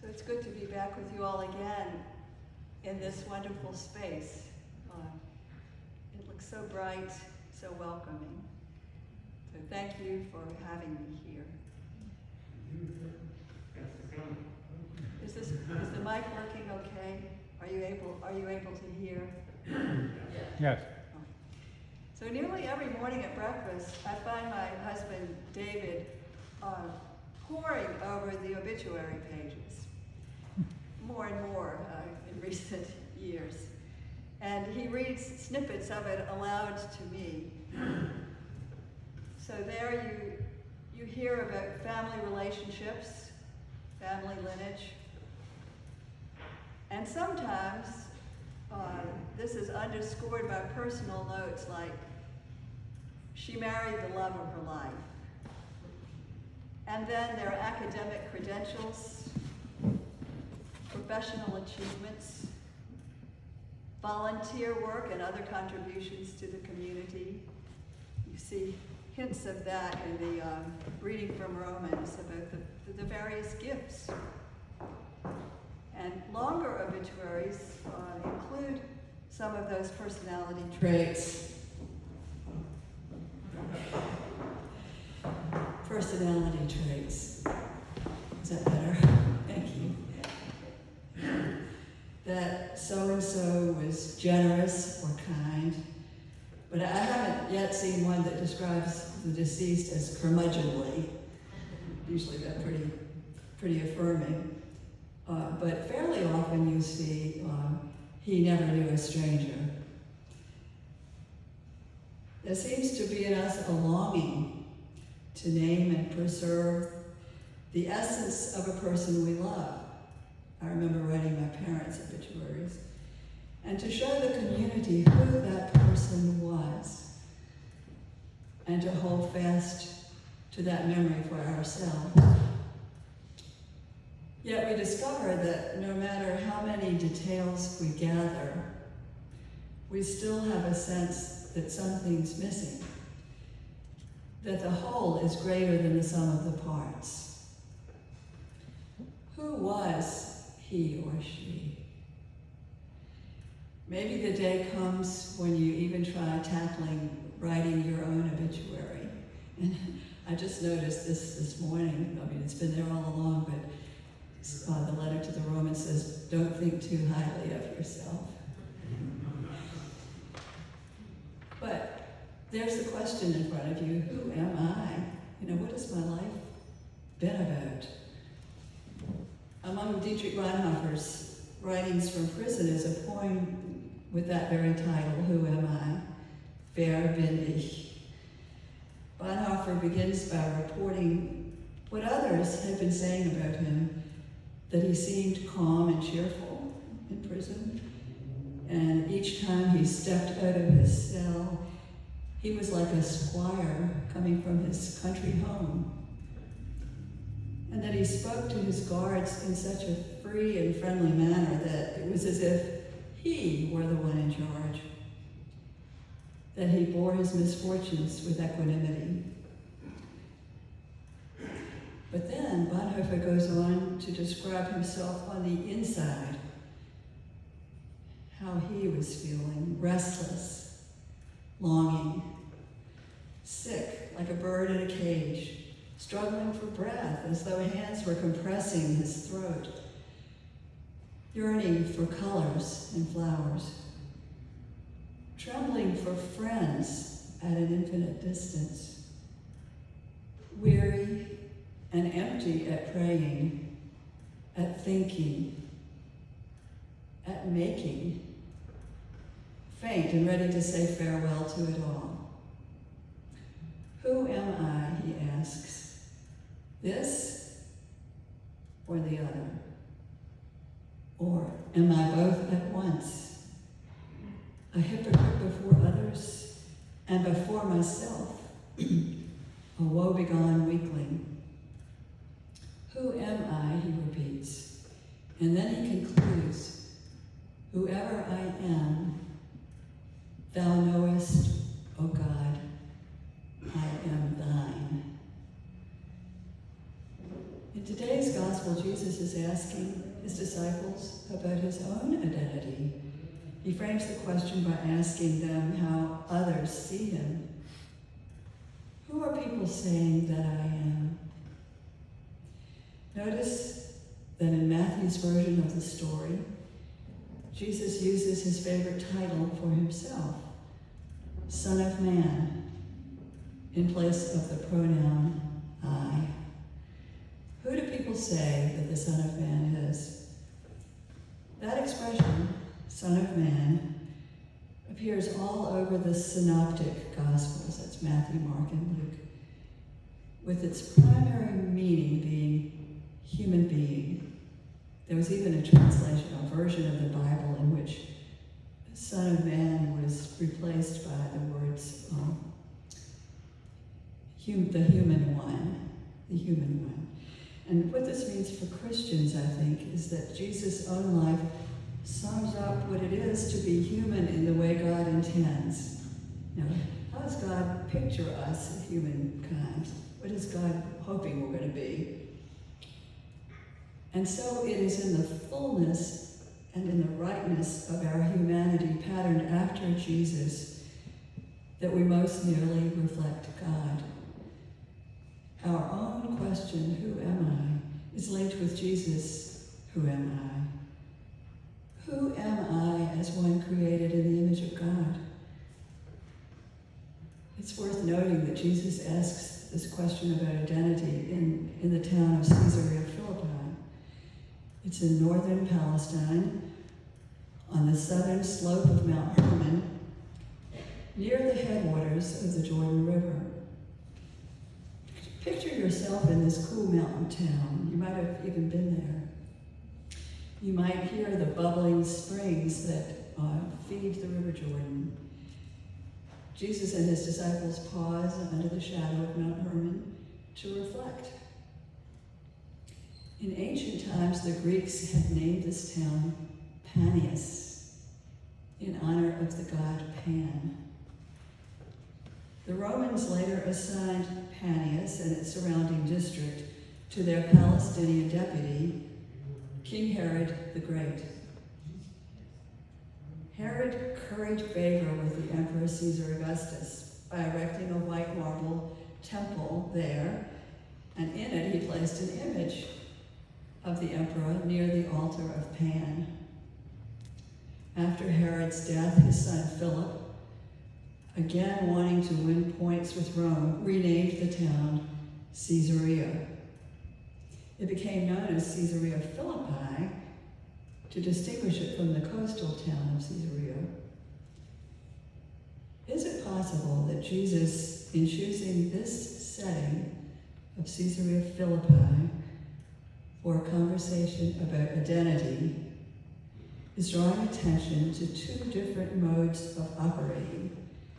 So it's good to be back with you all again in this wonderful space. It looks so bright, so welcoming. So thank you for having me here. Is the mic working okay? Are you able to hear? Yes. So nearly every morning at breakfast, I find my husband, David, poring over the obituary pages, more and more in recent years. And he reads snippets of it aloud to me. So there you hear about family relationships, family lineage, and sometimes this is underscored by personal notes like, she married the love of her life. And then there are academic credentials, professional achievements, volunteer work and other contributions to the community. You see hints of that in the reading from Romans about the various gifts. And longer obituaries include some of those personality traits. Personality traits. Is that better? Thank you. That so-and-so was generous or kind. But I haven't yet seen one that describes the deceased as curmudgeonly. Usually that's pretty affirming. But fairly often you see he never knew a stranger. There seems to be in us a longing to name and preserve the essence of a person we love. I remember writing my parents' obituaries. And to show the community who that person was, and to hold fast to that memory for ourselves. Yet we discover that no matter how many details we gather, we still have a sense that something's missing, that the whole is greater than the sum of the parts. Who was he or she? Maybe the day comes when you even try tackling writing your own obituary. And I just noticed this morning, I mean, it's been there all along, but the letter to the Romans says, don't think too highly of yourself. But there's the question in front of you, who am I? You know, what has my life been about? Among Dietrich Bonhoeffer's writings from prison is a poem with that very title, Who Am I? Wer bin ich? Bonhoeffer begins by reporting what others had been saying about him, that he seemed calm and cheerful in prison, and each time he stepped out of his cell, he was like a squire coming from his country home. And that he spoke to his guards in such a free and friendly manner that it was as if he were the one in charge. That he bore his misfortunes with equanimity. But then Bonhoeffer goes on to describe himself on the inside, how he was feeling, restless, longing, sick like a bird in a cage, struggling for breath as though hands were compressing his throat, yearning for colors and flowers, trembling for friends at an infinite distance, weary and empty at praying, at thinking, at making, faint and ready to say farewell to it all. Who am I, he asks, this or the other? Or am I both at once? A hypocrite before others and before myself, a woebegone weakling. Who am I, he repeats, and then he concludes, whoever I am, thou knowest, O God, I am thine. In today's gospel, Jesus is asking asking his disciples about his own identity. He frames the question by asking them how others see him. Who are people saying that I am? Notice that in Matthew's version of the story, Jesus uses his favorite title for himself, Son of Man, in place of the pronoun I. Who do people say that the Son of Man is? That expression, Son of Man, appears all over the synoptic Gospels, that's Matthew, Mark, and Luke, with its primary meaning being human being. There was even a translation, a version of the Bible in which Son of Man was replaced by the words, the human one, the human one. And what this means for Christians, I think, is that Jesus' own life sums up what it is to be human in the way God intends. You know, how does God picture us, humankind? What is God hoping we're going to be? And so it is in the fullness and in the rightness of our humanity patterned after Jesus that we most nearly reflect God. Our own question, who am I, is linked with Jesus, who am I? Who am I as one created in the image of God? It's worth noting that Jesus asks this question about identity in the town of Caesarea Philippi. It's in northern Palestine, on the southern slope of Mount Hermon, near the headwaters of the Jordan River. Picture yourself in this cool mountain town. You might have even been there. You might hear the bubbling springs that feed the River Jordan. Jesus and his disciples pause under the shadow of Mount Hermon to reflect. In ancient times, the Greeks had named this town Panias, in honor of the god Pan. The Romans later assigned Panias and its surrounding district to their Palestinian deputy, King Herod the Great. Herod curried favor with the Emperor Caesar Augustus by erecting a white marble temple there, and in it he placed an image of the emperor near the altar of Pan. After Herod's death, his son Philip, again wanting to win points with Rome, renamed the town Caesarea. It became known as Caesarea Philippi to distinguish it from the coastal town of Caesarea. Is it possible that Jesus, in choosing this setting of Caesarea Philippi for a conversation about identity, is drawing attention to two different modes of operating?